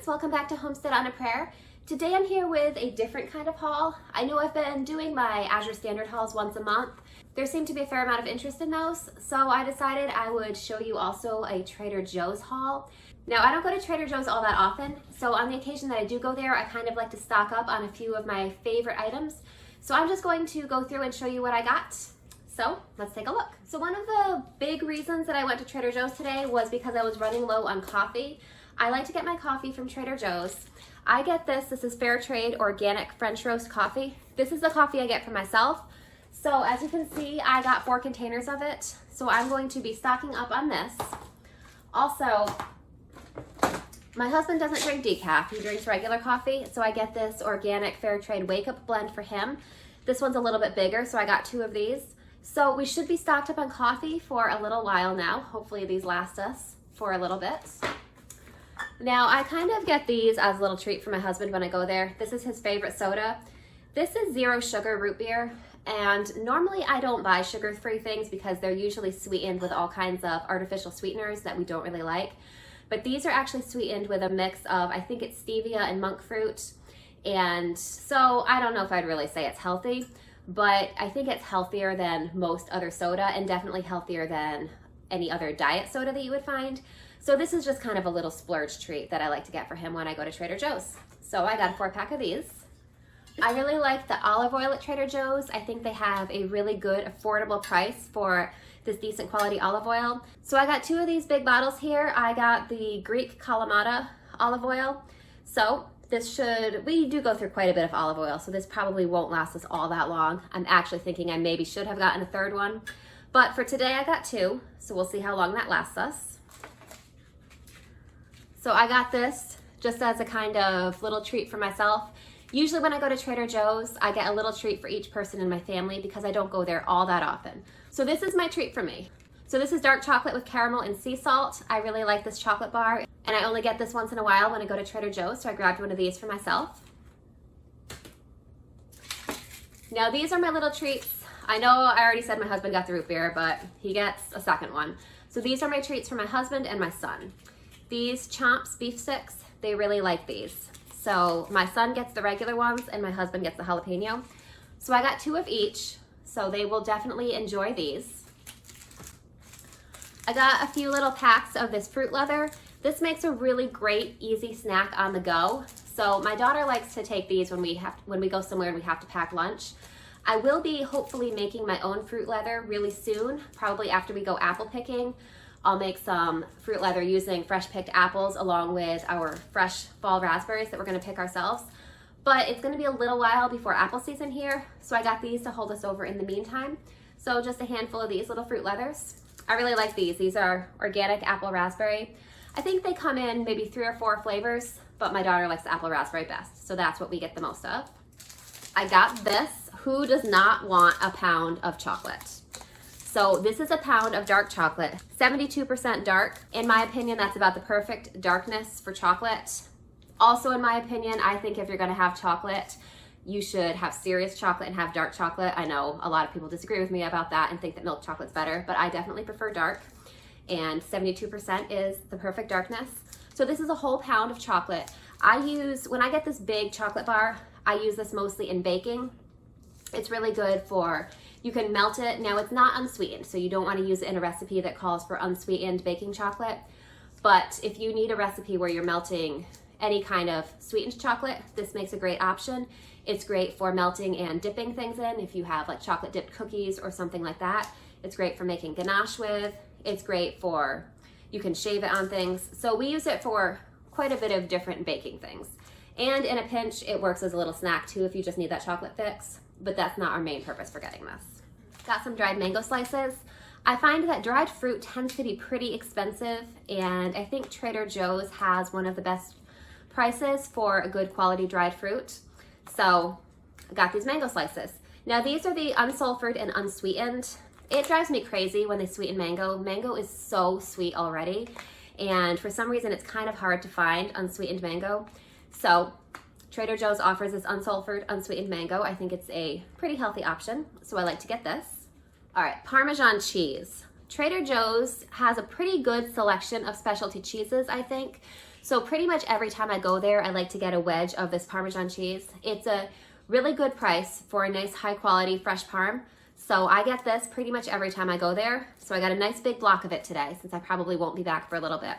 friends, welcome back to Homestead on a Prayer. Today I'm here with a different kind of haul. I know I've been doing my Azure Standard hauls once a month. There seemed to be a fair amount of interest in those, so I decided I would show you also a Trader Joe's haul. Now I don't go to Trader Joe's all that often, so on the occasion that I do go there, I kind of like to stock up on a few of my favorite items. So I'm just going to go through and show you what I got. So let's take a look. So one of the big reasons that I went to Trader Joe's today was because I was running low on coffee. I like to get my coffee from Trader Joe's. I get this is fair trade organic French roast coffee. This is the coffee I get for myself. So as you can see, I got 4 containers of it. So I'm going to be stocking up on this. Also, my husband doesn't drink decaf, he drinks regular coffee. So I get this organic fair trade wake up blend for him. This one's a little bit bigger, so I got 2 of these. So we should be stocked up on coffee for a little while now. Hopefully these last us for a little bit. Now I kind of get these as a little treat for my husband when I go there. This is his favorite soda. This is 0 sugar root beer, and normally I don't buy sugar-free things because they're usually sweetened with all kinds of artificial sweeteners that we don't really like. But these are actually sweetened with a mix of, I think it's stevia and monk fruit. And so I don't know if I'd really say it's healthy, but I think it's healthier than most other soda and definitely healthier than any other diet soda that you would find. So this is just kind of a little splurge treat that I like to get for him when I go to Trader Joe's. So I got a 4-pack of these. I really like the olive oil at Trader Joe's. I think they have a really good affordable price for this decent quality olive oil. So I got 2 of these big bottles here. I got the Greek Kalamata olive oil. So we do go through quite a bit of olive oil, so this probably won't last us all that long. I'm actually thinking I maybe should have gotten a 3rd one. But for today I got 2, so we'll see how long that lasts us. So I got this just as a kind of little treat for myself. Usually when I go to Trader Joe's, I get a little treat for each person in my family because I don't go there all that often. So this is my treat for me. So this is dark chocolate with caramel and sea salt. I really like this chocolate bar, and I only get this once in a while when I go to Trader Joe's, so I grabbed one of these for myself. Now these are my little treats. I know I already said my husband got the root beer, but he gets a 2nd one. So these are my treats for my husband and my son. These Chomps beef sticks, they really like these. So my son gets the regular ones and my husband gets the jalapeno. So I got 2 of each, so they will definitely enjoy these. I got a few little packs of this fruit leather. This makes a really great, easy snack on the go. So my daughter likes to take these when we go somewhere and we have to pack lunch. I will be hopefully making my own fruit leather really soon, probably after we go apple picking. I'll make some fruit leather using fresh picked apples along with our fresh fall raspberries that we're gonna pick ourselves. But it's gonna be a little while before apple season here, so I got these to hold us over in the meantime. So just a handful of these little fruit leathers. I really like these. These are organic apple raspberry. I think they come in maybe 3 or 4 flavors, but my daughter likes the apple raspberry best, so that's what we get the most of. I got this. Who does not want a pound of chocolate? So this is a pound of dark chocolate, 72% dark. In my opinion, that's about the perfect darkness for chocolate. Also, in my opinion, I think if you're gonna have chocolate, you should have serious chocolate and have dark chocolate. I know a lot of people disagree with me about that and think that milk chocolate's better, but I definitely prefer dark. And 72% is the perfect darkness. So this is a whole pound of chocolate. When I get this big chocolate bar, I use this mostly in baking. It's really good you can melt it. Now it's not unsweetened, so you don't want to use it in a recipe that calls for unsweetened baking chocolate. But if you need a recipe where you're melting any kind of sweetened chocolate, this makes a great option. It's great for melting and dipping things in. If you have like chocolate dipped cookies or something like that, it's great for making ganache with. It's great you can shave it on things. So we use it for quite a bit of different baking things. And in a pinch, it works as a little snack too if you just need that chocolate fix, but that's not our main purpose for getting this. Got some dried mango slices. I find that dried fruit tends to be pretty expensive, and I think Trader Joe's has one of the best prices for a good quality dried fruit. So I got these mango slices. Now these are the unsulfured and unsweetened. It drives me crazy when they sweeten mango. Mango is so sweet already, and for some reason it's kind of hard to find unsweetened mango. So Trader Joe's offers this unsulfured, unsweetened mango. I think it's a pretty healthy option, so I like to get this. All right, Parmesan cheese. Trader Joe's has a pretty good selection of specialty cheeses, I think. So pretty much every time I go there, I like to get a wedge of this Parmesan cheese. It's a really good price for a nice high quality fresh parm. So I get this pretty much every time I go there. So I got a nice big block of it today since I probably won't be back for a little bit.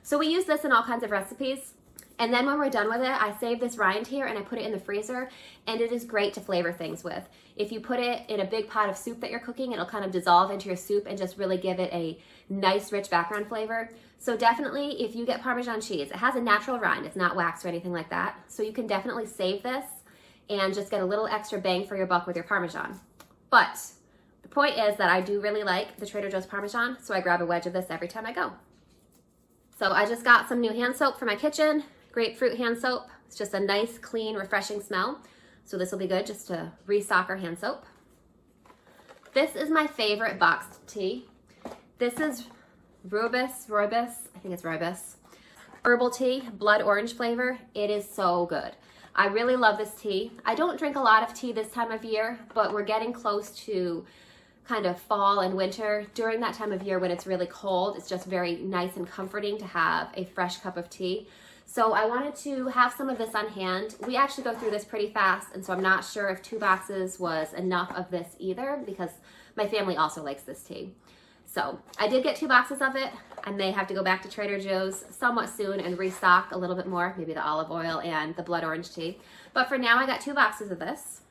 So we use this in all kinds of recipes. And then when we're done with it, I save this rind here and I put it in the freezer, and it is great to flavor things with. If you put it in a big pot of soup that you're cooking, it'll kind of dissolve into your soup and just really give it a nice rich background flavor. So definitely if you get Parmesan cheese, it has a natural rind, it's not wax or anything like that. So you can definitely save this and just get a little extra bang for your buck with your Parmesan. But the point is that I do really like the Trader Joe's Parmesan, so I grab a wedge of this every time I go. So I just got some new hand soap for my kitchen. Grapefruit hand soap. It's just a nice, clean, refreshing smell. So this will be good just to restock our hand soap. This is my favorite boxed tea. This is rooibos, I think it's rooibos, herbal tea, blood orange flavor. It is so good. I really love this tea. I don't drink a lot of tea this time of year, but we're getting close to kind of fall and winter. During that time of year when it's really cold, it's just very nice and comforting to have a fresh cup of tea. So I wanted to have some of this on hand. We actually go through this pretty fast, and so I'm not sure if 2 boxes was enough of this either, because my family also likes this tea. So I did get 2 boxes of it. I may have to go back to Trader Joe's somewhat soon and restock a little bit more, maybe the olive oil and the blood orange tea. But for now, I got 2 boxes of this.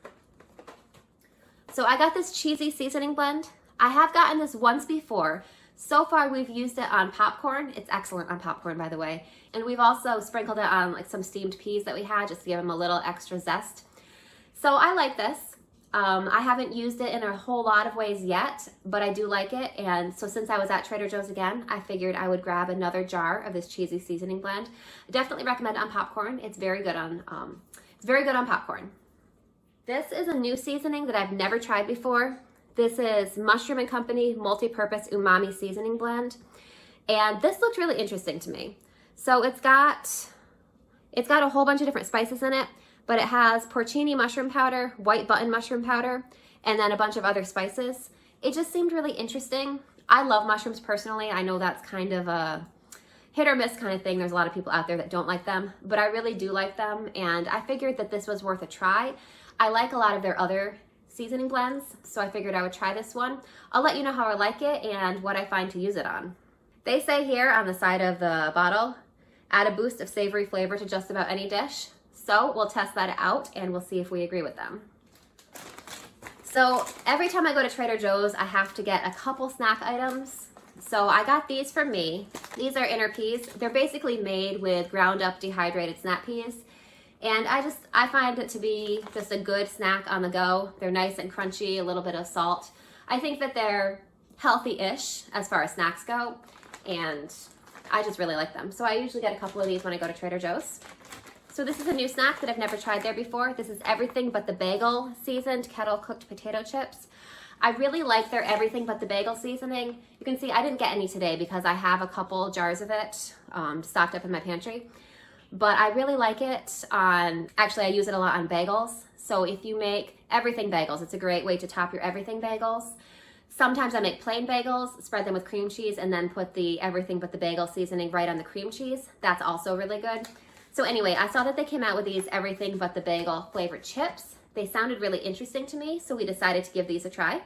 So I got this cheesy seasoning blend. I have gotten this once before. So far, we've used it on popcorn. It's excellent on popcorn, by the way. And we've also sprinkled it on like some steamed peas that we had just to give them a little extra zest. So I like this. I haven't used it in a whole lot of ways yet, but I do like it. And so since I was at Trader Joe's again, I figured I would grab another jar of this cheesy seasoning blend. I definitely recommend it on popcorn. It's very good on popcorn. This is a new seasoning that I've never tried before. This is Mushroom & Company Multi-Purpose Umami Seasoning Blend. And this looked really interesting to me. So it's got a whole bunch of different spices in it, but it has porcini mushroom powder, white button mushroom powder, and then a bunch of other spices. It just seemed really interesting. I love mushrooms personally. I know that's kind of a hit or miss kind of thing. There's a lot of people out there that don't like them, but I really do like them, and I figured that this was worth a try. I like a lot of their other seasoning blends, so I figured I would try this one. I'll let you know how I like it and what I find to use it on. They say here on the side of the bottle, add a boost of savory flavor to just about any dish. So we'll test that out and we'll see if we agree with them. So every time I go to Trader Joe's, I have to get a couple snack items. So I got these for me. These are inner peas. They're basically made with ground up dehydrated snap peas. And I find it to be just a good snack on the go. They're nice and crunchy, a little bit of salt. I think that they're healthy-ish as far as snacks go, and I just really like them. So I usually get a couple of these when I go to Trader Joe's. So this is a new snack that I've never tried there before. This is Everything But the Bagel seasoned kettle cooked potato chips. I really like their Everything But the Bagel seasoning. You can see I didn't get any today because I have a couple jars of it stocked up in my pantry. But I really like it actually I use it a lot on bagels. So if you make everything bagels, it's a great way to top your everything bagels. Sometimes I make plain bagels, spread them with cream cheese, and then put the Everything But the Bagel seasoning right on the cream cheese. That's also really good. So anyway, I saw that they came out with these Everything But the Bagel flavored chips. They sounded really interesting to me, so we decided to give these a try.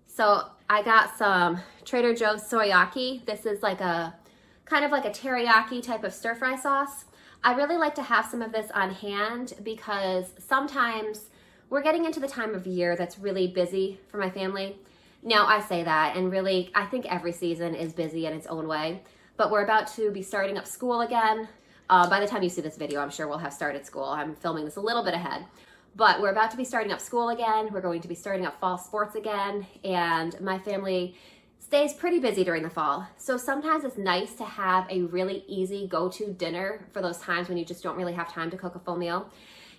So I got some Trader Joe's soyaki. This is like a kind of like a teriyaki type of stir fry sauce. I really like to have some of this on hand because sometimes we're getting into the time of year that's really busy for my family. Now I say that, and really I think every season is busy in its own way, but we're about to be starting up school again. By the time you see this video, I'm sure we'll have started school. I'm filming this a little bit ahead, but we're about to be starting up school again. We're going to be starting up fall sports again, and my family stays pretty busy during the fall. So sometimes it's nice to have a really easy go-to dinner for those times when you just don't really have time to cook a full meal.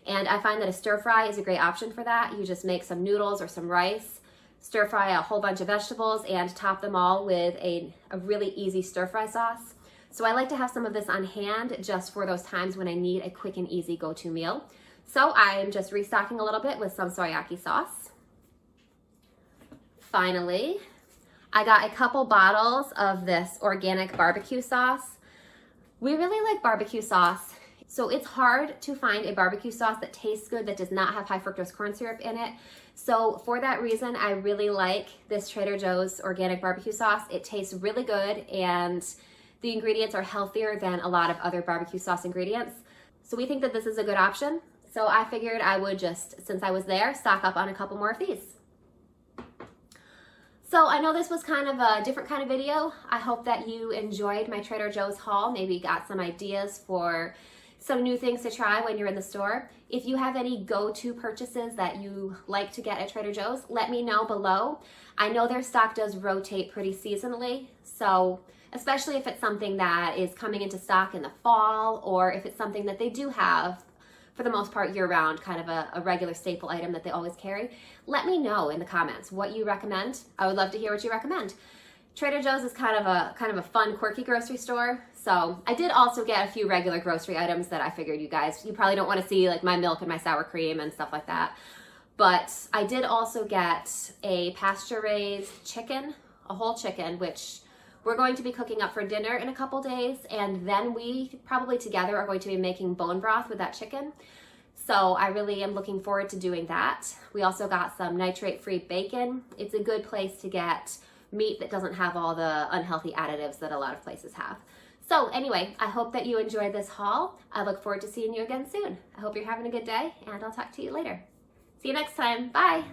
And I find that a stir fry is a great option for that. You just make some noodles or some rice, stir fry a whole bunch of vegetables, and top them all with a really easy stir fry sauce. So I like to have some of this on hand just for those times when I need a quick and easy go-to meal. So I'm just restocking a little bit with some soyaki sauce. Finally, I got a couple bottles of this organic barbecue sauce. We really like barbecue sauce. So it's hard to find a barbecue sauce that tastes good that does not have high fructose corn syrup in it. So for that reason, I really like this Trader Joe's organic barbecue sauce. It tastes really good and the ingredients are healthier than a lot of other barbecue sauce ingredients. So we think that this is a good option. So I figured I would just, since I was there, stock up on a couple more of these. So I know this was kind of a different kind of video. I hope that you enjoyed my Trader Joe's haul, maybe got some ideas for some new things to try when you're in the store. If you have any go-to purchases that you like to get at Trader Joe's, let me know below. I know their stock does rotate pretty seasonally, so especially if it's something that is coming into stock in the fall, or if it's something that they do have for the most part year-round, kind of a regular staple item that they always carry, let me know in the comments what you recommend. I would love to hear what you recommend. Trader Joe's is kind of a fun, quirky grocery store. So I did also get a few regular grocery items that I figured you probably don't want to see, like my milk and my sour cream and stuff like that. But I did also get a pasture-raised chicken, a whole chicken, which we're going to be cooking up for dinner in a couple days. And then we probably together are going to be making bone broth with that chicken. So I really am looking forward to doing that. We also got some nitrate-free bacon. It's a good place to get meat that doesn't have all the unhealthy additives that a lot of places have. So anyway, I hope that you enjoyed this haul. I look forward to seeing you again soon. I hope you're having a good day, and I'll talk to you later. See you next time. Bye.